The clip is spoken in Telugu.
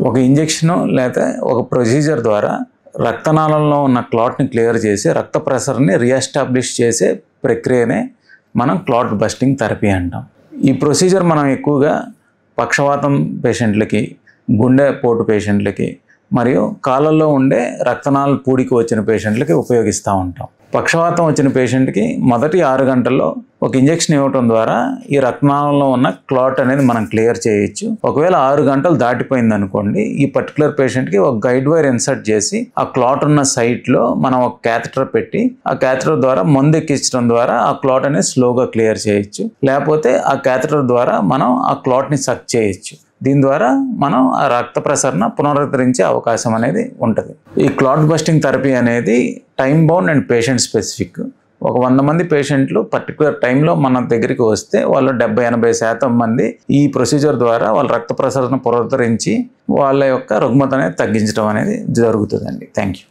ఒక ఇంజెక్షన్ లేదా ఒక ప్రొసీజర్ ద్వారా రక్తనాళంలో ఉన్న క్లాట్ని క్లియర్ చేసి రక్త ప్రెషర్ని రీఎస్టాబ్లిష్ చేసే ప్రక్రియనే మనం క్లాట్ బస్టింగ్ థెరపీ అంటాం. ఈ ప్రొసీజర్ మనం ఎక్కువగా పక్షవాతం పేషెంట్లకి, గుండెపోటు పేషెంట్లకి మరియు కాళ్ళల్లో ఉండే రక్తనాళ పూడికి వచ్చిన పేషెంట్లకి ఉపయోగిస్తూ ఉంటాం. పక్షవాతం వచ్చిన పేషెంట్కి మొదటి 6 గంటల్లో ఒక ఇంజెక్షన్ ఇవ్వటం ద్వారా ఈ రక్తనాళంలో ఉన్న క్లాట్ అనేది మనం క్లియర్ చేయొచ్చు. ఒకవేళ 6 గంటలు దాటిపోయింది అనుకోండి, ఈ పర్టికులర్ పేషెంట్కి ఒక గైడ్ వైర్ ఇన్సర్ట్ చేసి ఆ క్లాట్ ఉన్న సైట్లో మనం ఒక క్యాథెటర్ పెట్టి ఆ క్యాథెటర్ ద్వారా మందు ఎక్కించడం ద్వారా ఆ క్లాట్ అనేది స్లోగా క్లియర్ చేయొచ్చు. లేకపోతే ఆ క్యాథెటర్ ద్వారా మనం ఆ క్లాట్ని సక్ చేయొచ్చు. దీని ద్వారా మనం ఆ రక్త ప్రసరణ పునరుద్ధరించే అవకాశం అనేది ఉంటుంది. ఈ క్లాట్ బస్టింగ్ థెరపీ అనేది time bound and patient specific. ఒక 100 మంది పేషెంట్లు పర్టికులర్ టైంలో మన దగ్గరికి వస్తే వాళ్ళు 70-80% మంది ఈ ప్రొసీజర్ ద్వారా వాళ్ళ రక్త ప్రసరణ పునరుద్ధరించి వాళ్ళ యొక్క రుగ్మత అనేది తగ్గించడం అనేది జరుగుతుందండి. Thank you.